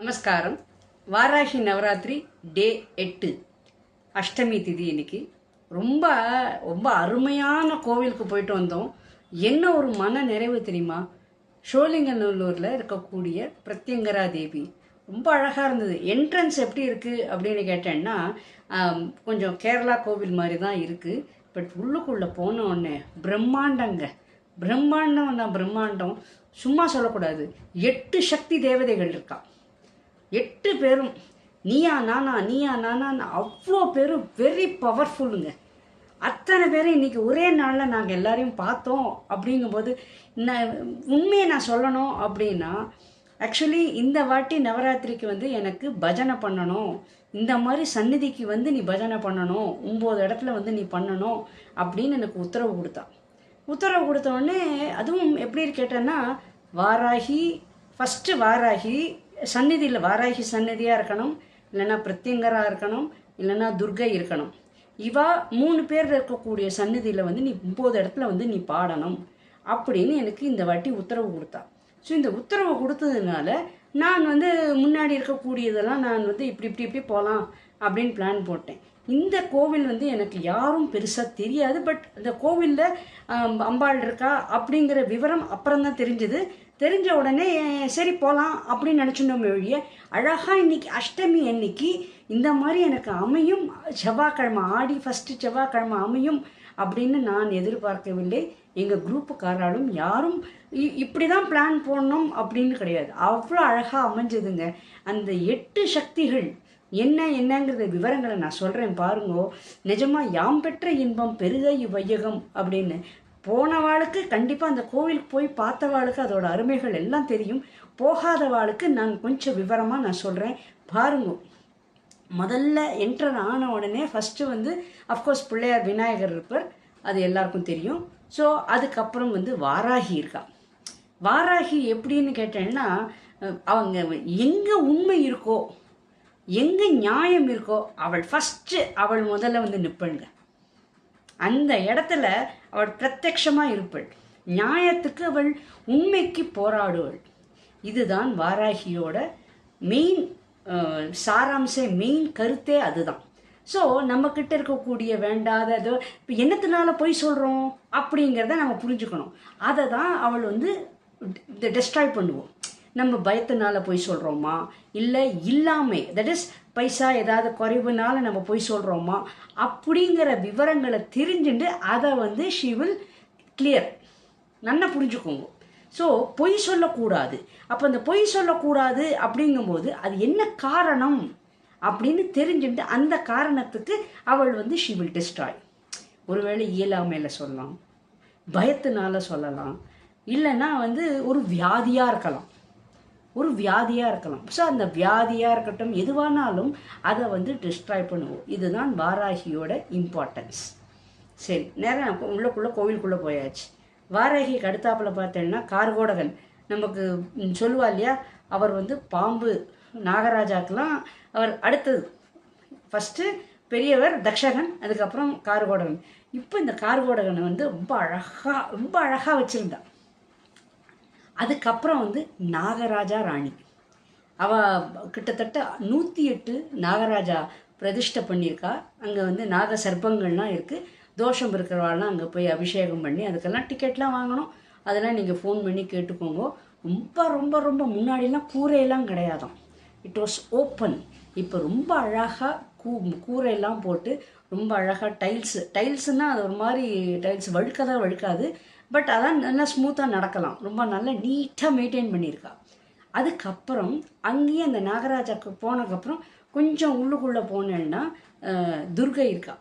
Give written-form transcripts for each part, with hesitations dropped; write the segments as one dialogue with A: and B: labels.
A: நமஸ்காரம். வாராகி நவராத்திரி டே 8 அஷ்டமி திதி. இன்னைக்கு ரொம்ப ரொம்ப அருமையான கோவிலுக்கு போயிட்டு வந்தோம். என்ன ஒரு மன நிறைவு தெரியுமா? ஷோலிங்கநல்லூரில் இருக்கக்கூடிய பிரத்யங்கரா தேவி ரொம்ப அழகாக இருந்தது. என்ட்ரன்ஸ் எப்படி இருக்குது அப்படின்னு கேட்டேன்னா கொஞ்சம் கேரளா கோவில் மாதிரி தான் இருக்குது. பட் உள்ளுக்குள்ளே போன உடனே பிரம்மாண்டங்க. பிரம்மாண்டம் தான் பிரம்மாண்டம், சும்மா சொல்லக்கூடாது. 8 சக்தி தேவதைகள் இருக்கா. 8 பேரும் நீயா நானா நீயா நானான்னு அவ்வளோ பேரும் வெரி பவர்ஃபுல்லுங்க. அத்தனை பேரும் இன்றைக்கி ஒரே நாளில் நாங்கள் எல்லாரையும் பார்த்தோம். அப்படிங்கும்போது உண்மையை நான் சொல்லணும் அப்படின்னா, ஆக்சுவலி இந்த வாட்டி நவராத்திரிக்கு எனக்கு பஜனை பண்ணணும், இந்த மாதிரி சந்நிதிக்கு நீ பஜனை பண்ணணும், 9 இடத்துல நீ பண்ணணும் அப்படின்னு எனக்கு உத்தரவு கொடுத்த உடனே அதுவும் எப்படி கேட்டேன்னா, வாராகி ஃபஸ்ட்டு வாராகி சந்நிதியில் வாராகி சந்நிதியாக இருக்கணும், இல்லைன்னா பிரத்யங்கரா இருக்கணும், இல்லைன்னா துர்கை இருக்கணும். இவா 3 பேர் இருக்கக்கூடிய சந்நிதியில் நீ 9 இடத்துல நீ பாடணும் அப்படின்னு எனக்கு இந்த வாட்டி உத்தரவு கொடுத்தா. ஸோ இந்த உத்தரவு கொடுத்ததுனால நான் முன்னாடி இருக்கக்கூடியதெல்லாம் நான் இப்படி போகலாம் அப்படின்னு பிளான் போட்டேன். இந்த கோவில் எனக்கு யாரும் பெருசாக தெரியாது. பட் இந்த கோவிலில் அம்பாள் இருக்கா அப்படிங்கிற விவரம் அப்புறம்தான் தெரிஞ்சுது. தெரிஞ்ச உடனே சரி போகலாம் அப்படின்னு நினச்சிட்டோம். வழிய அழகாக இன்றைக்கி அஷ்டமி அன்னைக்கு இந்த மாதிரி எனக்கு அமையும், செவ்வாய்க்கிழமை ஆடி ஃபஸ்ட்டு செவ்வாய்க்கிழமை அமையும் அப்படின்னு நான் எதிர்பார்க்கவில்லை. எங்கள் குரூப்புக்காராலும் யாரும் இப்படி தான் பிளான் போடணும் அப்படின்னு கிடையாது. அவ்வளோ அழகாக அமைஞ்சதுங்க. அந்த 8 சக்திகள் என்னங்கிறத விவரங்களை நான் சொல்கிறேன் பாருங்கோ. நிஜமாக யாம் பெற்ற இன்பம் பெருக இவ்வையகம் அப்படின்னு போனவாளுக்கு கண்டிப்பாக அந்த கோவிலுக்கு போய் பார்த்தவாளுக்கு அதோட அருமைகள் எல்லாம் தெரியும். போகாதவாளுக்கு நான் கொஞ்சம் விவரமாக நான் சொல்கிறேன் பாருங்க. முதல்ல என்ட்ரன் ஆன உடனே ஃபஸ்ட்டு அஃப்கோர்ஸ் பிள்ளையார் விநாயகர் இருப்பார், அது எல்லாருக்கும் தெரியும். ஸோ அதுக்கப்புறம் வாராகி இருக்கா. வாராகி எப்படின்னு கேட்டேன்னா, அவங்க எங்கே உண்மை இருக்கோ, எங்கே நியாயம் இருக்கோ அவள் முதல்ல நிற்பங்க. அந்த இடத்துல அவள் பிரத்யட்சமாக இருப்பாள். நியாயத்துக்கு அவள் உண்மைக்கு போராடுவள். இதுதான் வாராகியோட மெயின் மெயின் கருத்தே அதுதான். ஸோ நம்மக்கிட்ட இருக்கக்கூடிய வேண்டாததோ இப்போ என்னத்தினால போய் சொல்கிறோம் அப்படிங்கிறத நம்ம புரிஞ்சுக்கணும். அதை தான் அவள் டெஸ்ட்ராய் பண்ணுவோம். நம்ம பயத்தினால போய் சொல்கிறோமா, இல்லை இல்லாமல் தட் இஸ் பைசா ஏதாவது குறைவுனால நம்ம போய் சொல்கிறோமா அப்படிங்கிற விவரங்களை தெரிஞ்சுட்டு அதை ஷி வில் கிளியர். நல்லா புரிஞ்சுக்கோங்க. ஸோ பொய் சொல்லக்கூடாது. அப்போ அந்த பொய் சொல்லக்கூடாது அப்படிங்கும்போது அது என்ன காரணம் அப்படின்னு தெரிஞ்சுட்டு அந்த காரணத்துக்கு அவள் ஷி வில் டிஸ்ட்ராய். ஒருவேளை இயலாமையில் சொல்லலாம், பயத்தினால சொல்லலாம், இல்லைன்னா ஒரு வியாதியாக இருக்கலாம். ஸோ அந்த வியாதியாக இருக்கட்டும் எதுவானாலும் அதை டிஸ்ட்ராய் பண்ணுவோம். இதுதான் வாராகியோட இம்பார்ட்டன்ஸ். சரி, நேரம் கோவிலுக்குள்ளே போயாச்சு. வாராகிக்கு அடுத்தாப்பில் பார்த்தேன்னா கார்கோடகன் நமக்கு சொல்லுவா இல்லையா, அவர் பாம்பு நாகராஜாக்கெலாம் அவர் அடுத்தது. ஃபஸ்ட்டு பெரியவர் தக்ஷகன், அதுக்கப்புறம் கார்கோடகன். இப்போ இந்த கார்கோடகனை ரொம்ப அழகாக வச்சுருந்தா. அதுக்கப்புறம் நாகராஜா ராணி. அவள் கிட்டத்தட்ட 108 நாகராஜா பிரதிஷ்டை பண்ணியிருக்கா. அங்கே நாக சர்ப்பங்கள்லாம் இருக்குது. தோஷம் இருக்கிறவாள்லாம் அங்கே போய் அபிஷேகம் பண்ணி அதுக்கெல்லாம் டிக்கெட்லாம் வாங்கணும். அதெல்லாம் நீங்கள் ஃபோன் பண்ணி கேட்டுக்கோங்க. ரொம்ப ரொம்ப ரொம்ப முன்னாடிலாம் கூரையெல்லாம் கிடையாதான், இட் வாஸ் ஓப்பன். இப்போ ரொம்ப அழகாக கூரையெல்லாம் போட்டு ரொம்ப அழகாக டைல்ஸுனால் அது ஒரு மாதிரி டைல்ஸ் வழுக்காது. பட் அதான் நல்லா ஸ்மூத்தாக நடக்கலாம். ரொம்ப நல்லா நீட்டாக மெயின்டைன் பண்ணியிருக்கா. அதுக்கப்புறம் அங்கேயே அந்த நாகராஜாவுக்கு போனதுக்கப்புறம் கொஞ்சம் உள்ளுக்குள்ளே போனேன்னா துர்கை இருக்கா.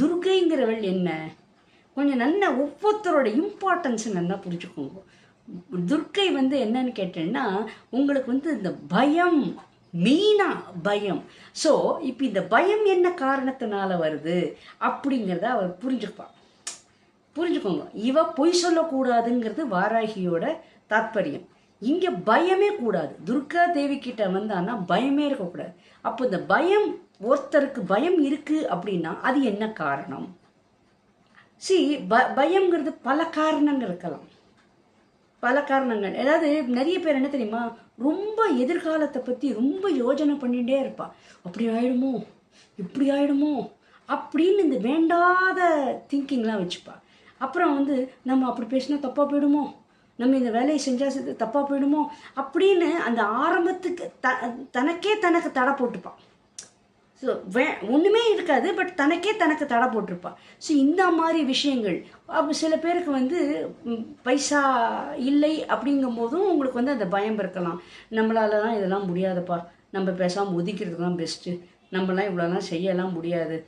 A: துர்கைங்கிறவள் என்ன, கொஞ்சம் நல்லா ஒவ்வொருத்தரோட இம்பார்ட்டன்ஸை நல்லா புரிஞ்சுக்கோங்க. துர்கை என்னன்னு கேட்டேன்னா, உங்களுக்கு இந்த பயம், மெயினாக பயம். ஸோ இப்போ இந்த பயம் என்ன காரணத்தினால வருது அப்படிங்கிறத அவர் புரிஞ்சுக்கோங்க. இவ பொய் சொல்லக்கூடாதுங்கிறது வாராகியோட தாத்பரியம். இங்கே பயமே கூடாது. துர்கா தேவி கிட்ட வந்தான்னா பயமே இருக்கக்கூடாது. அப்போ இந்த பயம், ஒருத்தருக்கு பயம் இருக்குது அப்படின்னா அது என்ன காரணம்? பயம்ங்கிறது பல காரணங்கள் இருக்கலாம். பல காரணங்கள். அதாவது நிறைய பேர் என்ன தெரியுமா, ரொம்ப எதிர்காலத்தை பற்றி ரொம்ப யோஜனை பண்ணிகிட்டே இருப்பா. அப்படி ஆயிடுமோ, இப்படி ஆயிடுமோ அப்படின்னு இந்த வேண்டாத திங்கிங்லாம் வச்சுப்பா. அப்புறம் வந்து நம்ம அப்படி பேசினா தப்பாக போயிடுமோ, நம்ம இந்த வேலையை செஞ்சால் தப்பாக போயிடுமோ அப்படின்னு அந்த ஆரம்பத்துக்கு தனக்கே தனக்கு தடை போட்டுப்பான். ஸோ ஒன்றுமே இருக்காது, பட் தனக்கே தனக்கு தடை போட்டிருப்பா. ஸோ இந்த மாதிரி விஷயங்கள். அப்போ சில பேருக்கு வந்து பைசா இல்லை அப்படிங்கும்போதும் உங்களுக்கு வந்து அந்த பயம் இருக்கலாம். நம்மளால தான் இதெல்லாம் முடியாதுப்பா, நம்ம பேசாமல் ஒதுக்கிறதுக்கு தான் பெஸ்ட்டு, நம்மளாம் இவ்வளோலாம் செய்யலாம் முடியாது,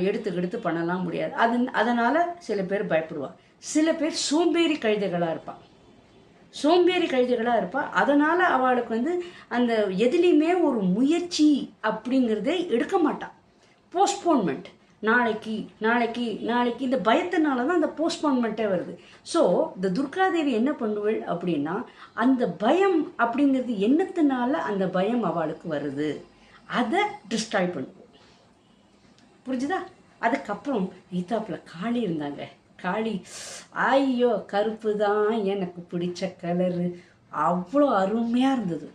A: எடுத்து பண்ணலாம் முடியாது. அதனால் சில பேர் பயப்படுவாள். சில பேர் சோம்பேறி கழுதைகளாக இருப்பாள். அதனால் அவளுக்கு வந்து அந்த எதுலேயுமே ஒரு முயற்சி அப்படிங்கிறதே எடுக்க மாட்டாள். போஸ்ட்போன்மெண்ட், நாளைக்கு நாளைக்கு நாளைக்கு, இந்த பயத்தினால தான் அந்த போஸ்ட்போன்மெண்ட்டே வருது. ஸோ இந்த துர்காதேவி என்ன பண்ணுவள் அப்படின்னா, அந்த பயம் அப்படிங்கிறது என்னத்தினால அந்த பயம் அவளுக்கு வருது அதை டிஸ்ட்ராய் பண்ணுவோம். புரிஞ்சுதா? அதுக்கப்புறம் ஈத்தாப்பில் காளி இருந்தாங்க. காளி, ஐயோ கருப்பு தான் எனக்கு பிடிச்ச கலரு, அவ்வளோ அருமையாக இருந்தது.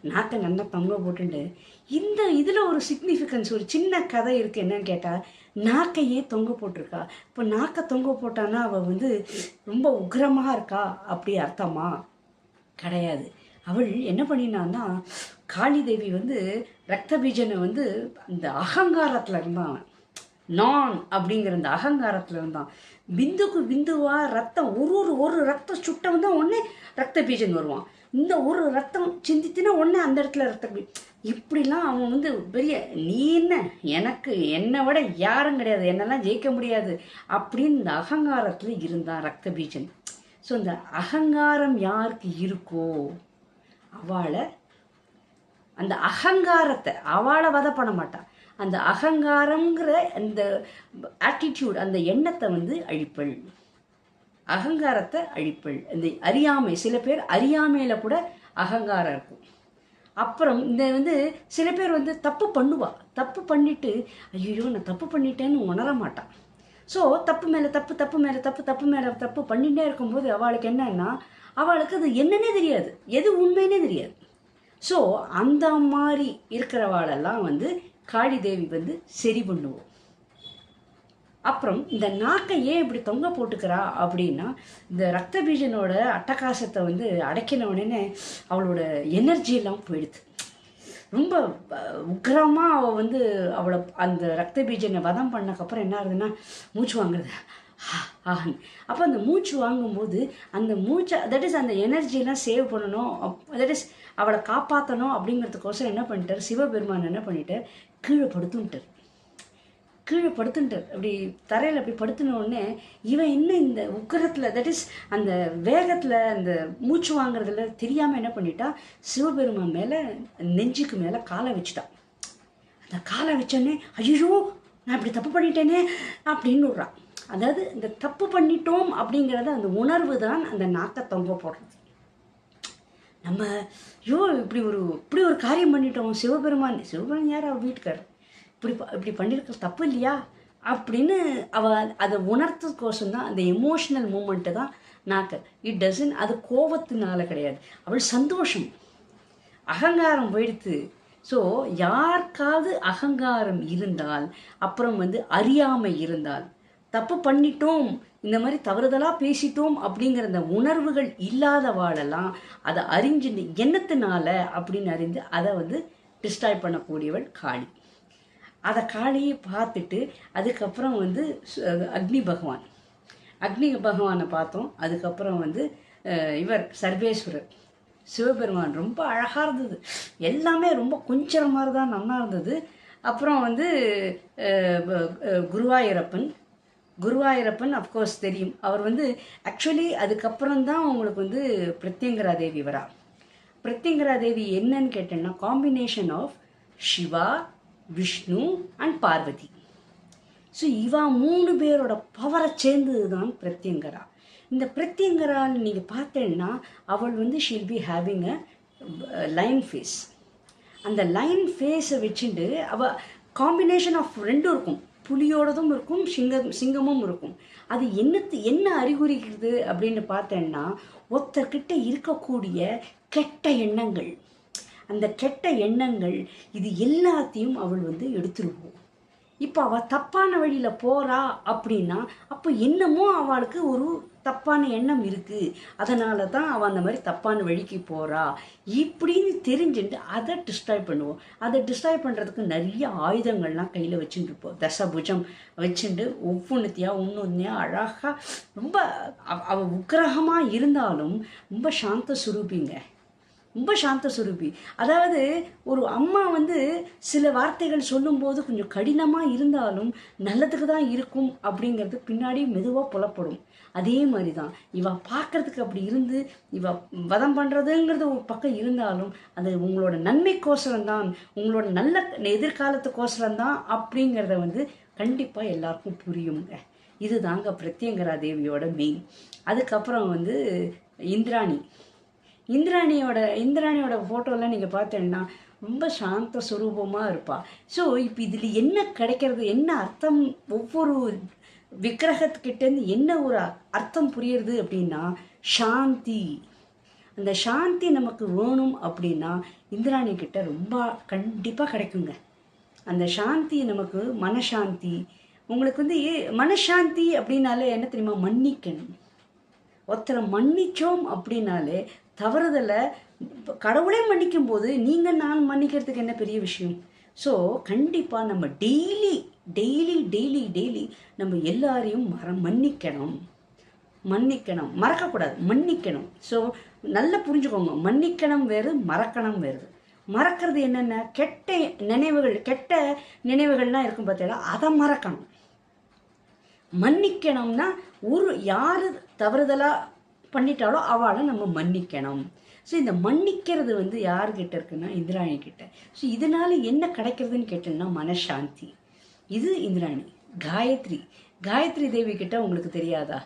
A: நாக்கை நல்லா தொங்க போட்டுட்டு, இந்த இதில் ஒரு சிக்னிஃபிகன்ஸ், ஒரு சின்ன கதை இருக்குது. என்னன்னு கேட்டால், நாக்கையே தொங்க போட்டிருக்கா. இப்போ நாக்கை தொங்க போட்டான்னா அவள் வந்து ரொம்ப உக்ரமாக இருக்கா அப்படி அர்த்தமா? கிடையாது. அவள் என்ன பண்ணினான்னா, காளி தேவி வந்து ரத்த பீஜனை வந்து அந்த அகங்காரத்தில் இருந்தான். நான் அப்படிங்கிற அந்த அகங்காரத்தில் இருந்தான். பிந்துக்கு பிந்துவா ரத்தம், ஒரு ரத்தம் சுட்டம் தான் ஒன்று ரத்த பீஜன் வருவான். இந்த ஒரு ரத்தம் சிந்தித்தினா ஒன்று அந்த இடத்துல ரத்த இப்படிலாம் அவன் வந்து பெரிய, நீ என்ன, எனக்கு என்னை விட யாரும் கிடையாது, என்னெல்லாம் ஜெயிக்க முடியாது அப்படின்னு இந்த அகங்காரத்தில் இருந்தான் ரத்த பீஜன். ஸோ இந்த அகங்காரம் யாருக்கு இருக்கோ அவளை, அந்த அகங்காரத்தை அவளை வதை பண்ண மாட்டான். அந்த அகங்காரங்கிற அந்த ஆட்டிடியூட், அந்த எண்ணத்தை வந்து அழிப்பள், அகங்காரத்தை அழிப்பள். இந்த அறியாமை, சில பேர் அறியாமையில் கூட அகங்காரம் இருக்கும். அப்புறம் இந்த வந்து சில பேர் வந்து தப்பு பண்ணுவா. தப்பு பண்ணிட்டு ஐயோ நான் தப்பு பண்ணிட்டேன்னு உணர மாட்டான். ஸோ தப்பு மேலே தப்பு, தப்பு மேலே தப்பு, தப்பு மேலே தப்பு பண்ணிகிட்டே இருக்கும்போது அவளுக்கு என்னன்னா, அவளுக்கு அது என்னன்னே தெரியாது, எது உண்மைன்னே தெரியாது. ஸோ அந்த மாதிரி இருக்கிறவாளெல்லாம் வந்து காளி தேவி வந்து சரி பண்ணுவோம். அப்புறம் இந்த நாக்கை ஏன் இப்படி தொங்க போட்டுக்கிறா அப்படின்னா, இந்த ரத்த பீஜனோட அட்டகாசத்தை வந்து அடக்கின உடனே அவளோட எனர்ஜியெல்லாம் போயிடுது. ரொம்ப உக்கிரமாக அவள் வந்து அவளை அந்த ரத்த பீஜனை வதம் பண்ணக்கப்புறம் என்ன ஆகுதுன்னா, மூச்சு வாங்குறது. அப்போ அந்த மூச்சு வாங்கும்போது அந்த மூச்சை, தட் இஸ் அந்த எனர்ஜியெல்லாம் சேவ் பண்ணணும், தட் இஸ் அவளை காப்பாற்றணும் அப்படிங்கிறதுக்கோசரம் என்ன பண்ணிட்டார் சிவபெருமான், என்ன பண்ணிட்டார், கீழே படுத்துட்டார். அப்படி தரையில் அப்படி படுத்தின உடனே இவன் இன்னும் இந்த உக்கரத்தில், தட் இஸ் அந்த வேகத்தில், அந்த மூச்சு வாங்குறதுல தெரியாமல் என்ன பண்ணிட்டா, சிவபெருமான் மேலே நெஞ்சுக்கு மேலே காலை வச்சுட்டான். அந்த காலை வச்சோடனே ஐயோ நான் இப்படி தப்பு பண்ணிட்டேனே அப்படின்னு விட்றான். அதாவது இந்த தப்பு பண்ணிட்டோம் அப்படிங்கிறது அந்த உணர்வு தான் அந்த நாக்கை தொங்க போடுறது. நம்ம இப்படி ஒரு காரியம் பண்ணிட்டோம், சிவபெருமான் யார், அவள் வீட்டுக்கார், இப்படி பண்ணியிருக்க தப்பு இல்லையா அப்படின்னு அவள் அதை உணர்த்ததுக்கோசம் தான் அந்த எமோஷ்னல் மூமெண்ட்டு தான் நாக்கு. இட் டசன், அது கோபத்தினால கிடையாது, அவள் சந்தோஷம், அகங்காரம் போயிடுத்து. ஸோ யாருக்காவது அகங்காரம் இருந்தால், அப்புறம் வந்து அறியாமை இருந்தால், தப்பு பண்ணிட்டோம், இந்த மாதிரி தவறுதலாக பேசிட்டோம் அப்படிங்கிற அந்த உணர்வுகள் இல்லாதவாளெல்லாம் அதை அறிஞ்சு எண்ணத்தினால அப்படின்னு அறிந்து அதை வந்து டிஸ்ட்ராய் பண்ணக்கூடியவள் காளி. அதை காளியை பார்த்துட்டு அதுக்கப்புறம் வந்து அக்னி பகவானை பார்த்தோம். அதுக்கப்புறம் வந்து இவர் சர்வேஸ்வரர் சிவபெருமான் ரொம்ப அழகாக இருந்தது. எல்லாமே ரொம்ப கொஞ்சம் மாதிரி தான் நல்லா இருந்தது. அப்புறம் வந்து குருவாயூரப்பன் அஃப்கோர்ஸ் தெரியும். அவர் வந்து ஆக்சுவலி அதுக்கப்புறம் தான் உங்களுக்கு வந்து பிரத்யங்கரா தேவி வரா. பிரத்யங்கரா தேவி என்னன்னு கேட்டேன்னா, combination of Shiva, Vishnu and Parvati. So இவா 3 பேரோட பவரை சேர்ந்தது தான் பிரத்யங்கரா. இந்த பிரத்யங்கரான்னு நீங்கள் பார்த்தேன்னா அவள் வந்து she'll be having a lion face. அந்த லைன் ஃபேஸை வச்சுட்டு அவள் காம்பினேஷன் ஆஃப் 2 இருக்கும். புலியோடதும் இருக்கும், சிங்கமும் இருக்கும். அது என்ன அறிகுறிக்கிறது அப்படின்னு பார்த்தேன்னா, ஒருத்தர்கிட்ட இருக்கக்கூடிய கெட்ட எண்ணங்கள், அந்த கெட்ட எண்ணங்கள் இது எல்லாத்தையும் அவள் வந்து எடுத்துருவோம். இப்போ அவள் தப்பான வழியில் போகிறா அப்படின்னா, அப்போ என்னமோ அவளுக்கு ஒரு தப்பான எண்ணம் இருக்குது, அதனால தான் அவள் அந்த மாதிரி தப்பான வழிக்கு போகிறா இப்படின்னு தெரிஞ்சுட்டு அதை டிஸ்ட்ராய் பண்ணுவோம். அதை டிஸ்ட்ராய் பண்ணுறதுக்கு நிறைய ஆயுதங்கள்லாம் கையில் வச்சுட்டு இருப்போம். தசபுஜம் வச்சுட்டு ஒவ்வொன்றுத்தையாக அழகாக ரொம்ப அவள் உக்கிரகமாக இருந்தாலும் ரொம்ப சாந்த சுரூபிங்க, ரொம்ப சாந்த சுரூபி. அதாவது ஒரு அம்மா வந்து சில வார்த்தைகள் சொல்லும்போது கொஞ்சம் கடினமாக இருந்தாலும் நல்லதுக்கு தான் இருக்கும் அப்படிங்கிறது பின்னாடி மெதுவாக புலப்படும். அதே மாதிரி தான் இவ பார்க்கறதுக்கு அப்படி இருந்து இவ வதம் பண்ணுறதுங்கிறது ஒரு பக்கம் இருந்தாலும் அது உங்களோட நன்மைக்கோசரம் தான், உங்களோட நல்ல எதிர்காலத்துக்கோசரம் தான் அப்படிங்கிறத வந்து கண்டிப்பாக எல்லாருக்கும் புரியுங்க. இது தாங்க பிரத்யங்கரா தேவியோட மெயின். அதுக்கப்புறம் வந்து இந்திராணியோட ஃபோட்டோலாம் நீங்கள் பார்த்தீங்கன்னா ரொம்ப சாந்த சுரூபமாக இருப்பாள். ஸோ இப்போ இதில் என்ன கிடைக்கிறது, என்ன அர்த்தம், ஒவ்வொரு விக்கிரகத்துக்கிட்டேருந்து என்ன ஒரு அர்த்தம் புரியுறது அப்படின்னா சாந்தி. அந்த சாந்தி நமக்கு வேணும் அப்படின்னா இந்திராணி கிட்ட ரொம்ப கண்டிப்பாக கிடைக்குங்க. அந்த சாந்தி நமக்கு மனசாந்தி. உங்களுக்கு வந்து மனசாந்தி அப்படின்னாலே என்ன தெரியுமா, மன்னிக்கணும். ஒருத்தரை மன்னிச்சோம் அப்படின்னாலே தவறுதலை கடவுளே மன்னிக்கும் போது நீங்கள் நான் மன்னிக்கிறதுக்கு என்ன பெரிய விஷயம். ஸோ கண்டிப்பாக நம்ம டெய்லி நம்ம எல்லாரையும் மன்னிக்கணும், மறக்கக்கூடாது, மன்னிக்கணும். ஸோ நல்லா புரிஞ்சுக்கோங்க, மன்னிக்கணும் வேறு, மறக்கணும் வேறு. மறக்கிறது என்னென்ன, கெட்ட நினைவுகள்லாம் இருக்கும் பார்த்தீங்களா, அதை மறக்கணும். மன்னிக்கணும்னா யார் தவறுதலாக பண்ணிட்டாலோ அவளை நம்ம மன்னிக்கணும். ஸோ இந்த மன்னிக்கிறது வந்து யார்கிட்ட இருக்குன்னா இந்திராணி கிட்ட. ஸோ இதனால என்ன கிடைக்கிறதுன்னு கேட்டோம்னா மனசாந்தி. இது இந்திராணி. காயத்ரி தேவி கிட்ட உங்களுக்கு தெரியாதா,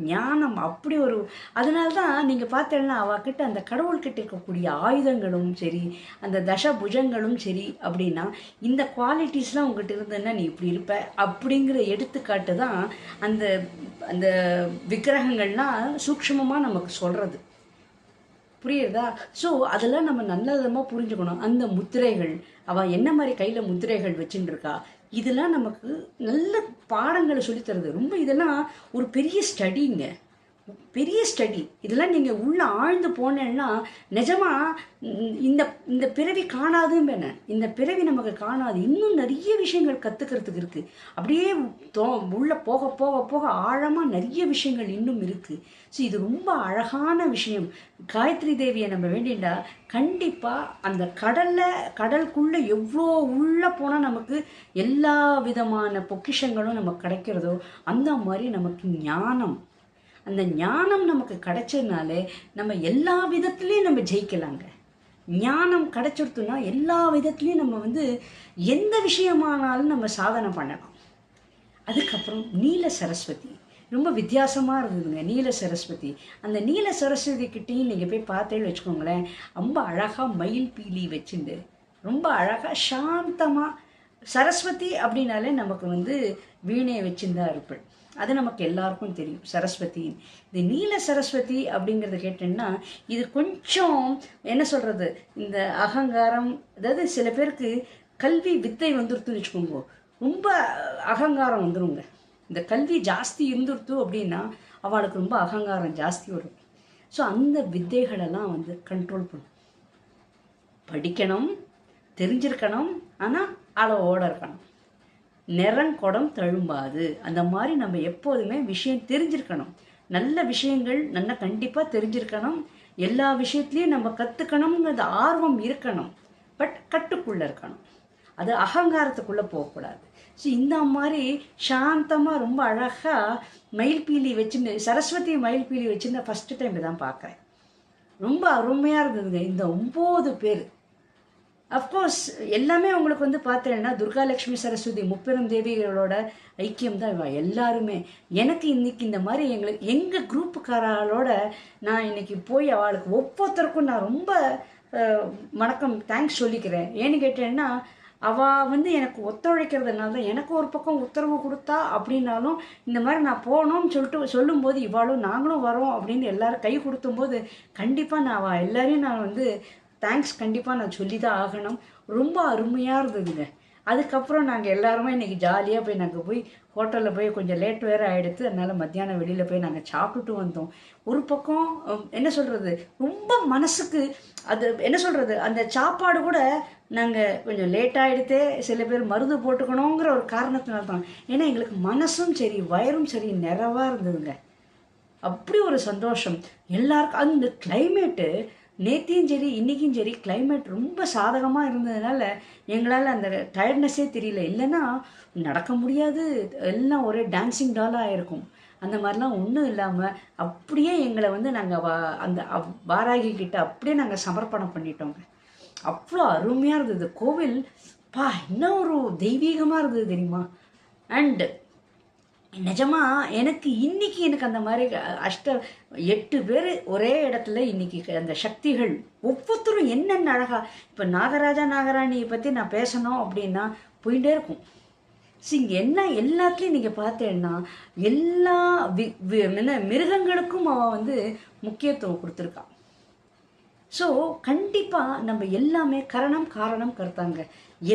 A: ஞானம் அப்படி ஒரு. அதனால தான் நீங்கள் பார்த்தீங்கன்னா அவகிட்ட அந்த கடவுள்கிட்ட இருக்கக்கூடிய ஆயுதங்களும் சரி, அந்த தசபுஜங்களும் சரி அப்படின்னா இந்த குவாலிட்டிஸ்லாம் உங்கள்கிட்ட இருந்ததுன்னா நீ இப்படி இருப்ப அப்படிங்கிற எடுத்துக்காட்டு தான் அந்த அந்த விக்கிரகங்கள்லாம் சூக்ஷ்மமாக நமக்கு சொல்கிறது. புரியுறதா? ஸோ அதெல்லாம் நம்ம நல்ல விதமாக புரிஞ்சுக்கணும். அந்த முத்திரைகள், அவள் என்ன மாதிரி கையில் முத்திரைகள் வச்சுட்டு இருக்கா, இதெல்லாம் நமக்கு நல்ல பாடங்களை சொல்லித்தருது. ரொம்ப இதெல்லாம் ஒரு பெரிய ஸ்டடிங்க, பெரிய ஸ்டடி. இதெல்லாம் நீங்கள் உள்ளே ஆழ்ந்து போனேன்னா நிஜமாக இந்த பிறவி காணாதுன்னு என்ன, இந்த பிறவி நமக்கு காணாது. இன்னும் நிறைய விஷயங்கள் கற்றுக்கிறதுக்கு இருக்குது. அப்படியே உள்ளே போக போக போக ஆழமாக நிறைய விஷயங்கள் இன்னும் இருக்குது. ஸோ இது ரொம்ப அழகான விஷயம். காயத்ரி தேவியை நம்ம வேண்டிண்டா கண்டிப்பாக அந்த கடலுக்குள்ளே எவ்வளோ உள்ளே போனால் நமக்கு எல்லா விதமான பொக்கிஷங்களும் நமக்கு கிடைக்கிறதோ அந்த மாதிரி நமக்கு ஞானம், அந்த ஞானம் நமக்கு கிடைச்சதுனாலே நம்ம எல்லா விதத்துலேயும் நம்ம ஜெயிக்கலாங்க. ஞானம் கிடைச்சிருத்துனா எல்லா விதத்துலேயும் நம்ம வந்து எந்த விஷயமானாலும் நம்ம சாதனை பண்ணலாம். அதுக்கப்புறம் நீல சரஸ்வதி ரொம்ப வித்தியாசமாக இருந்ததுங்க. நீல சரஸ்வதி, அந்த நீல சரஸ்வதி கிட்டேயும் நீங்கள் போய் பார்த்தேன்னு வச்சுக்கோங்களேன், ரொம்ப அழகாக மயில் பீலி வச்சுண்டு ரொம்ப அழகாக சாந்தமாக. சரஸ்வதி அப்படின்னாலே நமக்கு வந்து வீணையை வச்சுருந்தா இருப்பேன், அது நமக்கு எல்லாருக்கும் தெரியும் சரஸ்வதி. இந்த நீல சரஸ்வதி அப்படிங்கிறத கேட்டேன்னா இது கொஞ்சம் என்ன சொல்கிறது, இந்த அகங்காரம், அதாவது சில பேருக்கு கல்வி வித்தை வந்துருத்துன்னு வச்சுக்கோங்க, ரொம்ப அகங்காரம் வந்துருங்க. இந்த கல்வி ஜாஸ்தி இருந்துருத்து அப்படின்னா அவளுக்கு ரொம்ப அகங்காரம் ஜாஸ்தி வரும். ஸோ அந்த வித்தைகளெல்லாம் வந்து கண்ட்ரோல் பண்ணும். படிக்கணும், தெரிஞ்சிருக்கணும், ஆனால் அளவோடு இருக்கணும். நிறங்குடம் தழும்பாது, அந்த மாதிரி நம்ம எப்போதுமே விஷயம் தெரிஞ்சிருக்கணும். நல்ல விஷயங்கள் நல்லா கண்டிப்பாக தெரிஞ்சிருக்கணும். எல்லா விஷயத்துலையும் நம்ம கற்றுக்கணுங்கிறது ஆர்வம் இருக்கணும். பட் கட்டுக்குள்ளே இருக்கணும், அது அகங்காரத்துக்குள்ளே போகக்கூடாது. ஸோ இந்த மாதிரி சாந்தமாக ரொம்ப அழகாக மயில்பீலி வச்சுன்னு சரஸ்வதி மயில்பீலி வச்சுன்னு ஃபஸ்ட்டு டைம் தான் பார்க்குறேன். ரொம்ப அருமையாக இருந்ததுங்க இந்த 9 பேர். அஃப்கோர்ஸ் எல்லாமே உங்களுக்கு வந்து பார்த்தேன்னா துர்காலட்சுமி சரஸ்வதி முப்பெரும் தேவிகளோட ஐக்கியம் தான் இவா எல்லாருமே. எனக்கு இன்றைக்கி இந்த மாதிரி எங்கள் குரூப்புக்காரோட நான் இன்றைக்கி போய் அவளுக்கு ஒவ்வொருத்தருக்கும் நான் ரொம்ப வணக்கம் தேங்க்ஸ் சொல்லிக்கிறேன். ஏன்னு கேட்டேன்னா அவள் வந்து எனக்கு ஒத்துழைக்கிறதுனால தான் எனக்கு ஒரு பக்கம் உத்தரவு கொடுத்தா அப்படின்னாலும் இந்த மாதிரி நான் போகணும்னு சொல்லும்போது இவாளும் நாங்களும் வரோம் அப்படின்னு எல்லாரும் கை கொடுத்தும்போது கண்டிப்பாக நான் அவள் எல்லாரையும் நான் வந்து தேங்க்ஸ் கண்டிப்பாக நான் சொல்லி தான் ஆகணும். ரொம்ப அருமையாக இருந்ததுங்க. அதுக்கப்புறம் நாங்கள் எல்லாருமே இன்றைக்கி ஜாலியாக போய் நாங்கள் போய் ஹோட்டலில் போய் கொஞ்சம் லேட் வேறு ஆகிடுத்து. அதனால் மத்தியானம் வெளியில் போய் நாங்கள் சாப்பிட்டுட்டு வந்தோம். ஒரு பக்கம் என்ன சொல்கிறது, ரொம்ப மனசுக்கு அது என்ன சொல்கிறது, அந்த சாப்பாடு கூட நாங்கள் கொஞ்சம் லேட் ஆகிடுத்தே, சில பேர் மருந்து போட்டுக்கணுங்கிற ஒரு காரணத்தினால தான். ஏன்னா எங்களுக்கு மனசும் சரி வயரும் சரி நிறைவாக இருந்ததுங்க. அப்படி ஒரு சந்தோஷம் எல்லாருக்கும். அந்த கிளைமேட்டு நேற்றையும் சரி இன்றைக்கும் சரி கிளைமேட் ரொம்ப சாதகமாக இருந்ததுனால எங்களால் அந்த டயர்ட்னஸே தெரியல. இல்லைன்னா நடக்க முடியாது, எல்லாம் ஒரே டான்ஸிங் டாலாக ஆகிருக்கும். அந்த மாதிரிலாம் ஒன்றும் இல்லாமல் அப்படியே எங்களை வந்து நாங்கள் அந்த வாராகி கிட்ட அப்படியே நாங்கள் சமர்ப்பணம் பண்ணிட்டோங்க. அவ்வளோ அருமையாக இருந்தது கோவில். இன்னும் ஒரு தெய்வீகமாக இருந்தது தெரியுமா. அண்டு நிஜமாக எனக்கு இன்றைக்கி எனக்கு அந்த மாதிரி 8 பேர் ஒரே இடத்துல இன்றைக்கி அந்த சக்திகள் ஒவ்வொருத்தரும் என்னென்ன அழகாக. இப்போ நாகராணியை பற்றி நான் பேசணும் அப்படின்னா போயிட்டே இருக்கும். இங்கே என்ன எல்லாத்துலேயும் நீங்கள் பார்த்தேன்னா எல்லா மிருகங்களுக்கும் அவன் வந்து முக்கியத்துவம் கொடுத்துருக்கான். ஸோ கண்டிப்பாக நம்ம எல்லாமே காரணம் கருத்தாங்க.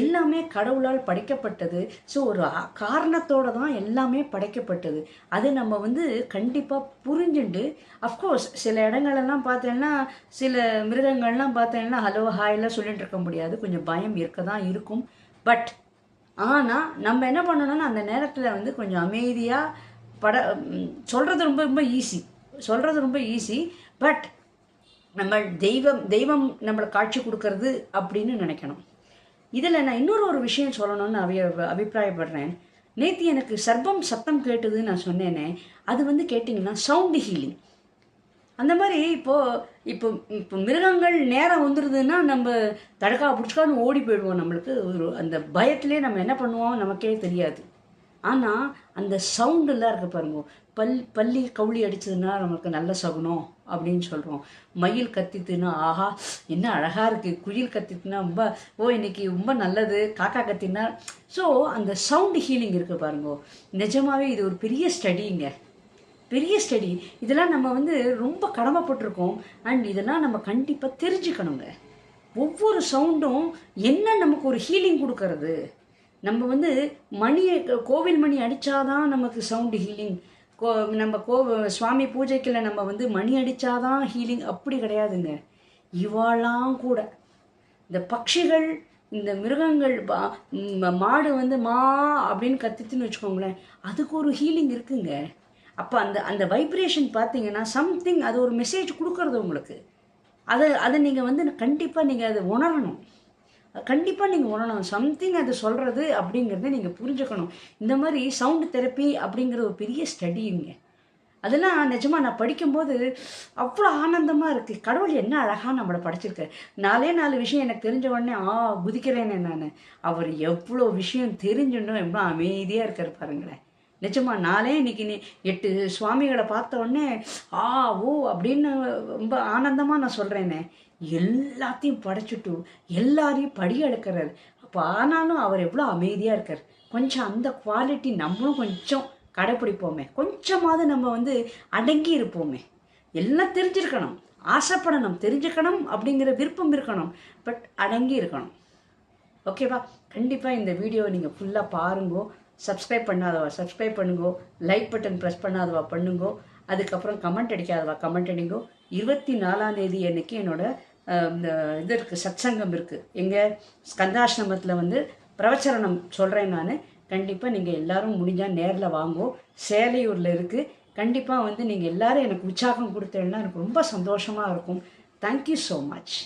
A: எல்லாமே கடவுளால் படைக்கப்பட்டது. ஸோ ஒரு காரணத்தோடு தான் எல்லாமே படைக்கப்பட்டது. அது நம்ம வந்து கண்டிப்பாக புரிஞ்சுண்டு, அஃப்கோர்ஸ் சில இடங்களெல்லாம் பார்த்தேன்னா சில மிருகங்கள்லாம் பார்த்தேன்னா ஹலோ ஹாயெல்லாம் சொல்லிட்டு இருக்க முடியாது, கொஞ்சம் பயம் இருக்க தான் இருக்கும். பட் ஆனால் நம்ம என்ன பண்ணணும்னா அந்த நேரத்தில் வந்து கொஞ்சம் அமைதியாக சொல்கிறது ரொம்ப ஈஸி. பட் நம்ம தெய்வம் நம்மளை காட்சி கொடுக்கறது அப்படின்னு நினைக்கணும். இதில் நான் இன்னொரு விஷயம் சொல்லணும்னு அபிப்பிராயப்படுறேன். நேற்று எனக்கு சத்தம் கேட்டதுன்னு நான் சொன்னேனே, அது வந்து கேட்டிங்கன்னா சவுண்டு ஹீலிங். அந்த மாதிரி இப்போ மிருகங்கள் நேரம் வந்துடுதுன்னா நம்ம பிடிச்சிக்கான்னு ஓடி போயிடுவோம். நம்மளுக்கு அந்த பயத்திலே நம்ம என்ன பண்ணுவோம் நமக்கே தெரியாது. ஆனால் அந்த சவுண்டெல்லாம் இருக்க பாருங்க, பள்ளி கவுளி அடிச்சதுன்னா நமக்கு நல்ல சகுனம் அப்படின்னு சொல்கிறோம். மயில் கத்தித்துன்னா ஆஹா என்ன அழகாக இருக்குது, குயில் கத்தித்துனா ரொம்ப இன்னைக்கு ரொம்ப நல்லது, காக்கா கத்தினா. ஸோ அந்த சவுண்டு ஹீலிங் இருக்குது பாருங்க, நிஜமாகவே இது ஒரு பெரிய ஸ்டடி. இதெல்லாம் நம்ம வந்து ரொம்ப கடமைப்பட்டிருக்கோம். அண்ட் இதெல்லாம் நம்ம கண்டிப்பாக தெரிஞ்சுக்கணுங்க. ஒவ்வொரு சவுண்டும் என்ன நமக்கு ஒரு ஹீலிங் கொடுக்கறது. நம்ம வந்து கோவில் மணி அடித்தாதான் நமக்கு சவுண்டு ஹீலிங். நம்ம சுவாமி பூஜைக்கில் நம்ம வந்து மணி அடித்தாதான் ஹீலிங், அப்படி கிடையாதுங்க. இவாளாம் கூட இந்த பட்சிகள், இந்த மிருகங்கள், மாடு வந்து மா அப்படின்னு கத்தித்துன்னு வச்சுக்கோங்களேன், அதுக்கு ஒரு ஹீலிங் இருக்குங்க. அப்போ அந்த வைப்ரேஷன் பார்த்தீங்கன்னா சம்திங், அது ஒரு மெசேஜ் கொடுக்கறது உங்களுக்கு. அதை நீங்கள் வந்து கண்டிப்பாக நீங்கள் அதை உணரணும். சம்திங் அது சொல்கிறது அப்படிங்கிறத நீங்கள் புரிஞ்சுக்கணும். இந்த மாதிரி சவுண்டு தெரப்பி அப்படிங்கிற ஒரு பெரிய ஸ்டடிங்க. அதெல்லாம் நிஜமாக நான் படிக்கும்போது அவ்வளோ ஆனந்தமாக இருக்குது. கடவுள் என்ன அழகாக நம்மளை படைச்சிருக்க. 4 விஷயம் எனக்கு தெரிஞ்ச உடனே குதிக்கிறேனே நான். அவர் எவ்வளோ விஷயம் தெரிஞ்சுன்னும் எவ்வளோ அமைதியாக இருக்கார் பாருங்களேன். நிஜமாக நானே இன்னைக்கு 8 சுவாமிகளை பார்த்த உடனே அப்படின்னு ரொம்ப ஆனந்தமாக நான் சொல்கிறேனே. எல்லாத்தையும் படைச்சிட்டு எல்லாரையும் படி எடுக்கிறார். அப்போ ஆனாலும் அவர் எவ்வளோ அமைதியாக இருக்கார். கொஞ்சம் அந்த குவாலிட்டி நம்மளும் கொஞ்சம் கடைப்பிடிப்போமே, கொஞ்சமாவது நம்ம வந்து அடங்கி இருப்போமே. எல்லாம் தெரிஞ்சிருக்கணும், ஆசைப்படணும், தெரிஞ்சுக்கணும் அப்படிங்கிற விருப்பம் இருக்கணும், பட் அடங்கி இருக்கணும். ஓகேவா? கண்டிப்பாக இந்த வீடியோவை நீங்கள் ஃபுல்லாக பாருங்கோ. சப்ஸ்கிரைப் பண்ணாதவா சப்ஸ்கிரைப் பண்ணுங்கோ, லைக் பட்டன் ப்ரெஸ் பண்ணாதவா பண்ணுங்கோ, அதுக்கப்புறம் கமெண்ட் அடிக்காதவா கமெண்ட் அடிங்கோ. 24ஆம் தேதி அன்னைக்கு என்னோட இது இருக்குது, சத்சங்கம் இருக்குது. எங்கள் ஸ்கந்தாசிரமத்தில் வந்து பிரவச்சரணம் சொல்கிறேன் நான். கண்டிப்பாக நீங்கள் எல்லோரும் முடிஞ்சால் நேரில் வாங்கோ. சேலையூரில் இருக்குது. கண்டிப்பாக வந்து நீங்கள் எல்லோரும் எனக்கு உற்சாகம் கொடுத்தேன்னா எனக்கு ரொம்ப சந்தோஷமாக இருக்கும். Thank you so much.